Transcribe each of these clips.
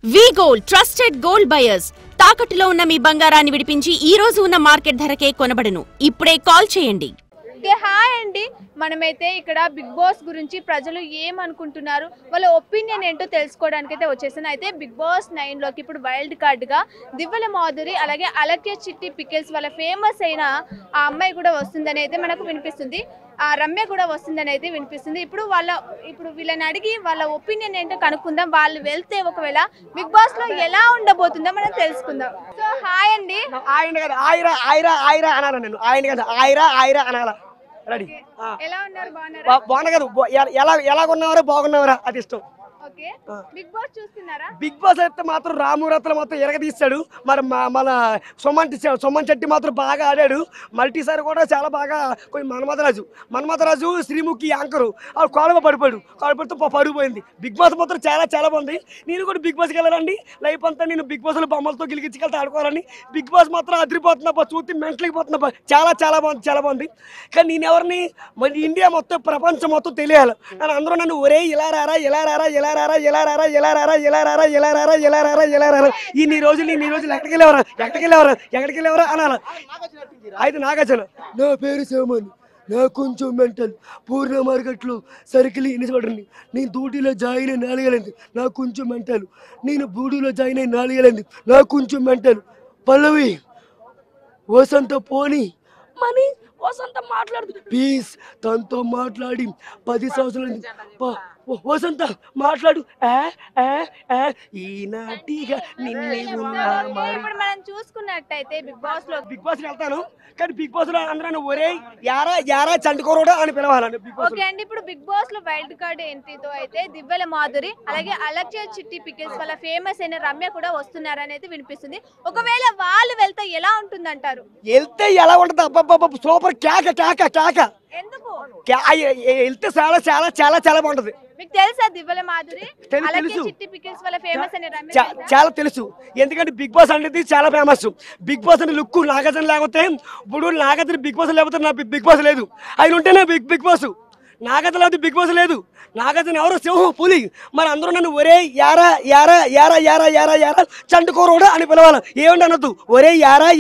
వి gold trusted gold buyers తాకట్టులో ఉన్న మీ బంగారాన్ని విడిపించి ఈ రోజు ఉన్న మార్కెట్ ధరకే కొనబడును. ఇప్పుడే కాల్ చేయండి. హాయ్ అండి, మనమైతే ఇక్కడ బిగ్ బాస్ గురించి ప్రజలు ఏమనుకుంటున్నారు, వాళ్ళ ఒపీనియన్ ఏంటో తెలుసుకోవడానికి అయితే వచ్చేసాను. అయితే బిగ్ బాస్ 9లోకి ఇప్పుడు వైల్డ్ కార్డ్గా దివ్వెల మాధురి అలాగే అలక్య చిట్టి పికిల్స్ వాళ్ళ ఫేమస్ అయిన ఆ అమ్మాయి కూడా వస్తుందని అయితే మనకు వినిపిస్తుంది. ఆ రమ్య కూడా వస్తుందని అయితే వినిపిస్తుంది. ఇప్పుడు వీళ్ళని అడిగి వాళ్ళ ఒపీనియన్ ఏంటో కనుక్కుందాం. వాళ్ళు వెళ్తే ఒకవేళ బిగ్ బాస్ లో ఎలా ఉండబోతుందో మనం తెలుసుకుందాం. సో హాయ్ అండి. ఎలా ఉన్నారు? బాగున్నారా? ఎలాగున్నారా? బాగున్నారా? అది ఇష్టం. బిగ్ బాస్ చూస్తున్నారా? బిగ్ బాస్ అయితే మాత్రం రామురత్న మొత్తం ఎరగదీస్తాడు. మరి మన సుమన్ శెట్టి మాత్రం బాగా ఆడాడు. మల్టీసారి కూడా చాలా బాగా కొంచెం మన్మథరాజు శ్రీముఖి యాంకరు కాలువ పడిపోయాడు. పడితే పడిపోయింది. బిగ్ బాస్ మాత్రం చాలా చాలా బాగుంది. నేను కూడా బిగ్ బాస్కి వెళ్ళాలండి. లైఫ్ అంతా నేను బిగ్ బాస్లో బొమ్మలతో గిలిగించుకెళ్తే ఆడుకోవాలని. బిగ్ బాస్ మాత్రం అదిరిపోతున్నా, చూస్తే మెంటల్కి పోతున్నా. చాలా చాలా బాగుంది, చాలా బాగుంది. కానీ నేను ఎవరిని మరి ఇండియా మొత్తం ప్రపంచం మొత్తం తెలియాలి. కానీ అందరూ నన్ను ఒరే ఇలా రారా ఇన్ని రోజులు ఎక్కడికి వెళ్ళేవరా అనాల. అయితే నాగార్జున, నా పేరు శివమణి, నాకు కొంచెం మెంటల్. పూర్ణ మార్కెట్లో సర్కిల్ ఇనిసబడండి. నేను డ్యూటీలో జాయిన్ అయి 4 ఏళ్ళైంది, నాకు కొంచెం మెంటల్. నేను బూడీలో జాయిన్ అయి 4 ఏళ్ళైంది, నాకు కొంచెం మెంటల్. పల్లవి వసంత పోని మనీ వసంత మాట్లాడుతుంది ప్లీజ్, తనతో మాట్లాడి 10 సంవత్సరాలు. వసంత మాట్లాడు. ఈనాటిగా ఇప్పుడు మనం చూసుకున్నట్టయితే బిగ్ బాస్ వెళ్తాను. కానీ బిగ్ బాస్ లో అందరూ ఒరే యారా చండుకోరోడా అని పిలవాలని. ఓకే అండి, ఇప్పుడు బిగ్ బాస్ లో వైల్డ్ కార్డ్ ఎంట్రీతో అయితే దివ్వెల మాధురి అలాగే అలక్య చిట్టి పికిల్స్ వాళ్ళ ఫేమస్ అయిన రమ్య కూడా వస్తున్నారని అయితే వినిపిస్తుంది. ఒకవేళ వాళ్ళు వెళ్తే ఎలా ఉంటుందంటారు? వెళ్తే ఎలా ఉంటుంది? అబ్బబ్బ సూపర్ కేక. ఎందుకు వెళ్తే చాలా చాలా చాలా చాలా బాగుంటది. మీకు తెలుసా దివ్వెల మాధురి అలక్య చిట్టి పికిల్స్ వాళ్ళ ఫేమస్ అయిన రమ్య? చాలా తెలుసు. ఎందుకంటే బిగ్ బాస్ అనేది చాలా ఫేమస్. బిగ్ బాస్ అంటే లుక్ నాగార్జున లేకపోతే, ఇప్పుడు నాగార్జున బిగ్ బాస్ లేకపోతే నా బిగ్ బాస్ లేదు. ఆయన ఉంటేనే బిగ్ బాస్. నాగార్జున లేకపోతే బిగ్ బాస్ లేదు. నాగార్జున ఎవరో సింహం పులి. మరి అందరూ నన్ను ఒరే యారా చంటుకోరోడా అని పిలవాలి. ఏమంటే అనొద్దు. ఒరే యారా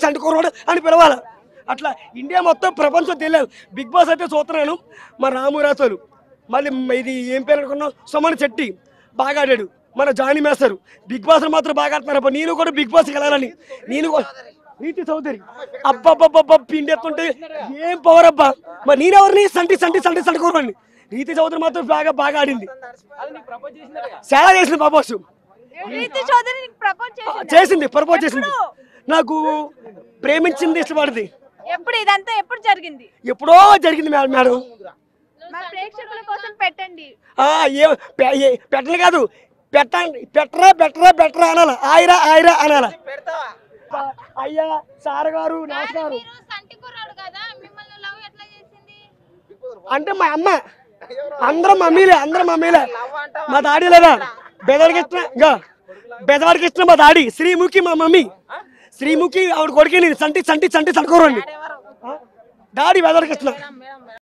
చంటుకోరోడా అని పిలవాలి. అట్లా ఇండియా మొత్తం ప్రపంచం తెలియదు. బిగ్ బాస్ అయితే చూస్తున్నాను. మన రామురాజులు, మళ్ళీ ఇది ఏం పేరు అనుకున్నాం, సుమన్ శెట్టి బాగా ఆడాడు. మన జానీ మేస్తారు. బిగ్ బాస్ మాత్రం బాగా ఆడుతున్నారు. నేను కూడా బిగ్ బాస్కి వెళ్ళాలని. నేను రీతి చౌదరి అబ్బబ్బబ్బబ్బ పిండి ఎత్తుంటే ఏం పవర్ అబ్బా. మరి నేనెవరిని సంటి కూరని. రీతి చౌదరి మాత్రం బాగా ఆడింది. చాలా చేసింది బాబాసు. ప్రపోజ్ చేసింది. నాకు ప్రేమించింది, ఇష్టపడింది. ఎప్పుడు జరిగింది? ఎప్పుడో జరిగింది మేడం. ప్రేక్షకుల కోసం పెట్టండి. పెట్టను కాదు, పెట్టరా అనాల. ఆయరా అనాల. అయ్యా సార్ గారు నమస్కారం. అంటే మా అమ్మ, అందరం మమ్మీలే. మా దాడి లేదా బెదవాడికి ఇచ్చిన మా దాడి శ్రీముఖి, మా మమ్మీ శ్రీముఖి. ఆవిడ కొడుకే నేను సంటి చండుకోరండి. డాడీ బెదవాడికి ఇచ్చిన.